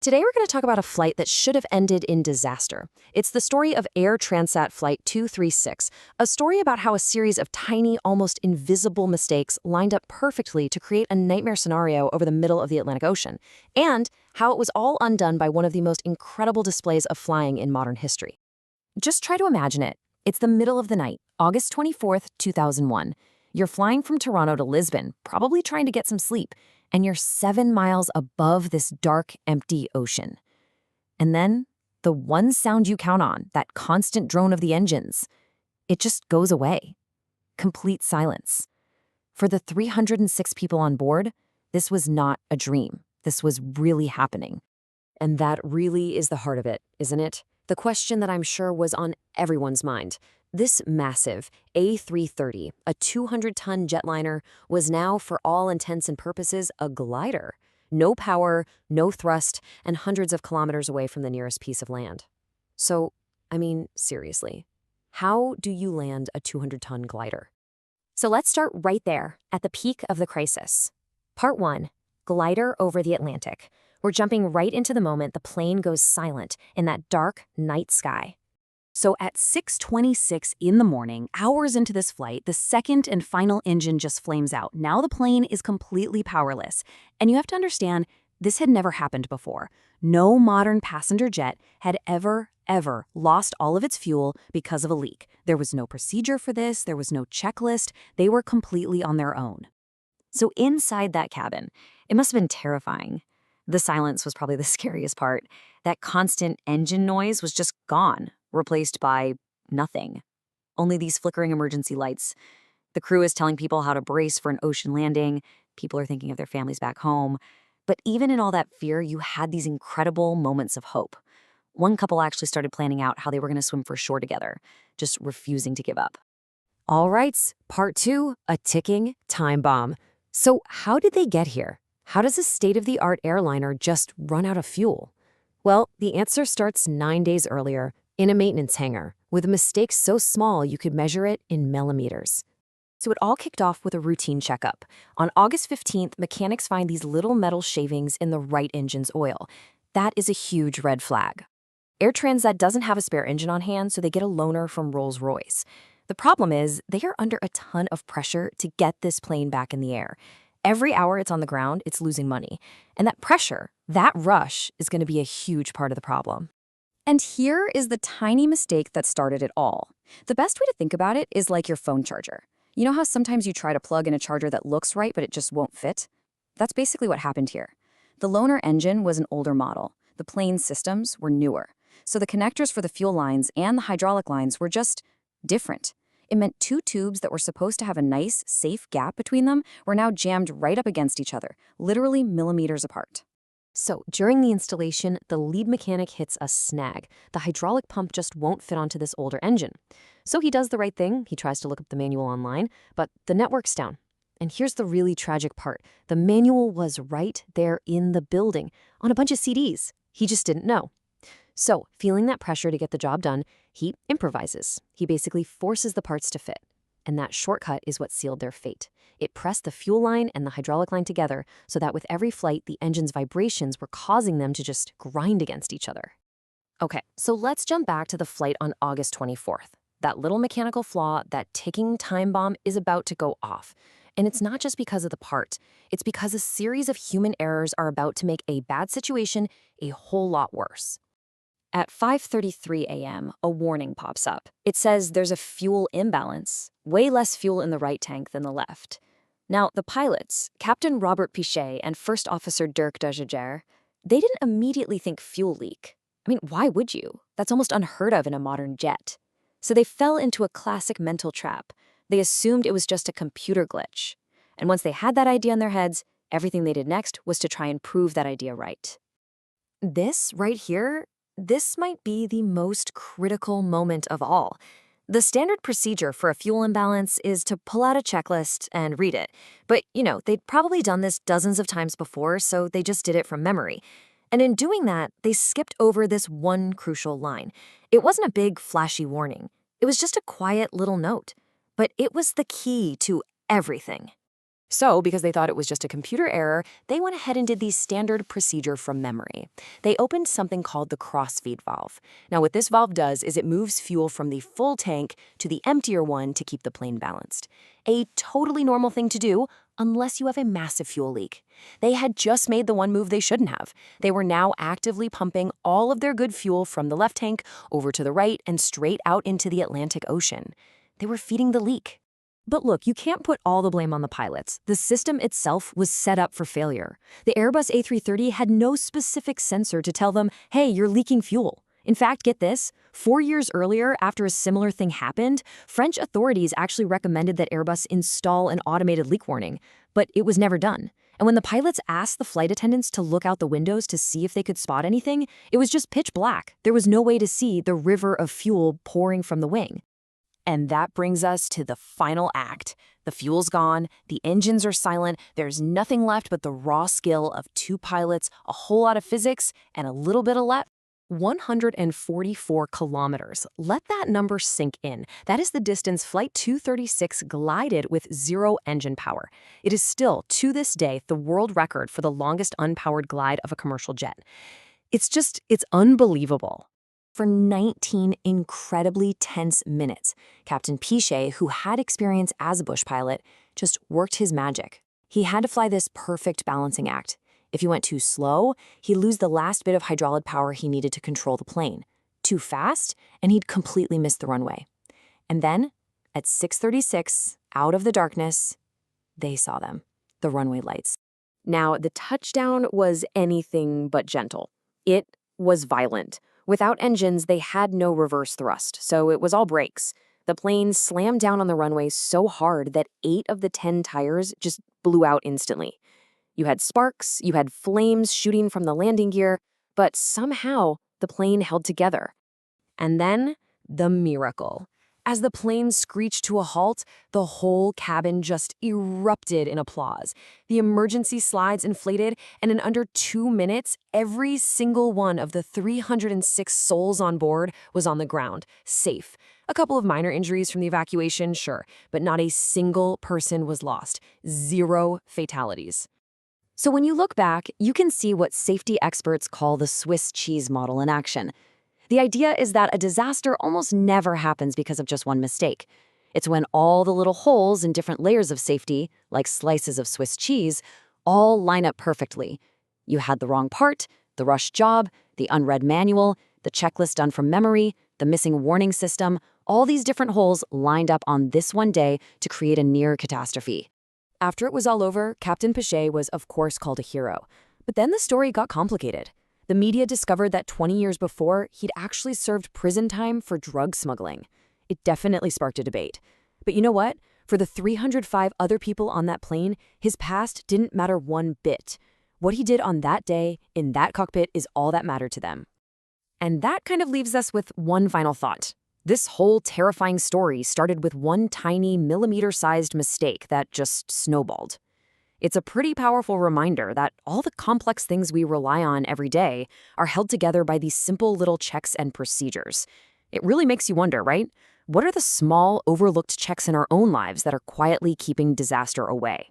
Today we're going to talk about a flight that should have ended in disaster. It's the story of Air Transat Flight 236, a story about how a series of tiny, almost invisible mistakes lined up perfectly to create a nightmare scenario over the middle of the Atlantic Ocean, and how it was all undone by one of the most incredible displays of flying in modern history. Just try to imagine it. It's the middle of the night, August 24th, 2001. You're flying from Toronto to Lisbon, probably trying to get some sleep, and you're 7 miles above this dark, empty ocean. And then, the one sound you count on, that constant drone of the engines, it just goes away. Complete silence. For the 306 people on board, this was not a dream. This was really happening. And that really is the heart of it, isn't it? The question that I'm sure was on everyone's mind. This massive A330, a 200-ton jetliner, was now, for all intents and purposes, a glider. No power, no thrust, and hundreds of kilometers away from the nearest piece of land. So, seriously, how do you land a 200-ton glider? So let's start right there, at the peak of the crisis. Part 1, glider over the Atlantic. We're jumping right into the moment the plane goes silent in that dark night sky. So at 6:26 in the morning, hours into this flight, the second and final engine just flames out. Now the plane is completely powerless. And you have to understand, this had never happened before. No modern passenger jet had ever lost all of its fuel because of a leak. There was no procedure for this. There was no checklist. They were completely on their own. So inside that cabin, it must have been terrifying. The silence was probably the scariest part. That constant engine noise was just gone, replaced by nothing. Only these flickering emergency lights. The crew is telling people how to brace for an ocean landing. People are thinking of their families back home. But even in all that fear, you had these incredible moments of hope. One couple actually started planning out how they were going to swim for shore together, just refusing to give up. All right, part 2, a ticking time bomb. So how did they get here? How does a state-of-the-art airliner just run out of fuel? Well, the answer starts 9 days earlier, in a maintenance hangar, with a mistake so small you could measure it in millimeters. So it all kicked off with a routine checkup. On August 15th, mechanics find these little metal shavings in the right engine's oil. That is a huge red flag. Air Transat doesn't have a spare engine on hand, so they get a loaner from Rolls-Royce. The problem is, they are under a ton of pressure to get this plane back in the air. Every hour it's on the ground, it's losing money. And that pressure, that rush, is going to be a huge part of the problem. And here is the tiny mistake that started it all. The best way to think about it is like your phone charger. You know how sometimes you try to plug in a charger that looks right, but it just won't fit? That's basically what happened here. The loaner engine was an older model. The plane's systems were newer. So the connectors for the fuel lines and the hydraulic lines were just different. It meant two tubes that were supposed to have a nice, safe gap between them were now jammed right up against each other, literally millimeters apart. So during the installation, the lead mechanic hits a snag. The hydraulic pump just won't fit onto this older engine. So he does the right thing. He tries to look up the manual online, but the network's down. And here's the really tragic part. The manual was right there in the building, on a bunch of CDs. He just didn't know. So, feeling that pressure to get the job done, he improvises. He basically forces the parts to fit. And that shortcut is what sealed their fate. It pressed the fuel line and the hydraulic line together so that with every flight, the engine's vibrations were causing them to just grind against each other. Okay, so let's jump back to the flight on August 24th. That little mechanical flaw, that ticking time bomb is about to go off. And it's not just because of the part. It's because a series of human errors are about to make a bad situation a whole lot worse. At 5:33 a.m., a warning pops up. It says there's a fuel imbalance, way less fuel in the right tank than the left. Now, the pilots, Captain Robert Pish and First Officer Dirk de Jager, they didn't immediately think fuel leak. Why would you? That's almost unheard of in a modern jet. So they fell into a classic mental trap. They assumed it was just a computer glitch. And once they had that idea in their heads, everything they did next was to try and prove that idea right. This right here, this might be the most critical moment of all. The standard procedure for a fuel imbalance is to pull out a checklist and read it. But, they'd probably done this dozens of times before, so they just did it from memory. And in doing that, they skipped over this one crucial line. It wasn't a big, flashy warning. It was just a quiet little note. But it was the key to everything. So, because they thought it was just a computer error, they went ahead and did the standard procedure from memory. They opened something called the crossfeed valve. Now, what this valve does is it moves fuel from the full tank to the emptier one to keep the plane balanced. A totally normal thing to do, unless you have a massive fuel leak. They had just made the one move they shouldn't have. They were now actively pumping all of their good fuel from the left tank over to the right and straight out into the Atlantic Ocean. They were feeding the leak. But look, you can't put all the blame on the pilots. The system itself was set up for failure. The Airbus A330 had no specific sensor to tell them, hey, you're leaking fuel. In fact, get this, 4 years earlier, after a similar thing happened, French authorities actually recommended that Airbus install an automated leak warning, but it was never done. And when the pilots asked the flight attendants to look out the windows to see if they could spot anything, it was just pitch black. There was no way to see the river of fuel pouring from the wing. And that brings us to the final act. The fuel's gone, the engines are silent, there's nothing left but the raw skill of 2 pilots, a whole lot of physics, and a little bit of luck. 144 kilometers. Let that number sink in. That is the distance Flight 236 glided with 0 engine power. It is still, to this day, the world record for the longest unpowered glide of a commercial jet. It's unbelievable. For 19 incredibly tense minutes, Captain Pish, who had experience as a bush pilot, just worked his magic. He had to fly this perfect balancing act. If he went too slow, he'd lose the last bit of hydraulic power he needed to control the plane. Too fast, and he'd completely miss the runway. And then, at 6:36, out of the darkness, they saw them, the runway lights. Now, the touchdown was anything but gentle. It was violent. Without engines, they had no reverse thrust, so it was all brakes. The plane slammed down on the runway so hard that 8 of the 10 tires just blew out instantly. You had sparks, you had flames shooting from the landing gear, but somehow the plane held together. And then, the miracle. As the plane screeched to a halt, the whole cabin just erupted in applause. The emergency slides inflated, and in under 2 minutes, every single one of the 306 souls on board was on the ground, safe. A couple of minor injuries from the evacuation, sure, but not a single person was lost. 0 fatalities. So when you look back, you can see what safety experts call the Swiss cheese model in action. The idea is that a disaster almost never happens because of just one mistake. It's when all the little holes in different layers of safety, like slices of Swiss cheese, all line up perfectly. You had the wrong part, the rushed job, the unread manual, the checklist done from memory, the missing warning system, all these different holes lined up on this one day to create a near catastrophe. After it was all over, Captain Pish was of course called a hero. But then the story got complicated. The media discovered that 20 years before, he'd actually served prison time for drug smuggling. It definitely sparked a debate. But you know what? For the 305 other people on that plane, his past didn't matter one bit. What he did on that day, in that cockpit, is all that mattered to them. And that kind of leaves us with one final thought. This whole terrifying story started with one tiny millimeter-sized mistake that just snowballed. It's a pretty powerful reminder that all the complex things we rely on every day are held together by these simple little checks and procedures. It really makes you wonder, right? What are the small, overlooked checks in our own lives that are quietly keeping disaster away?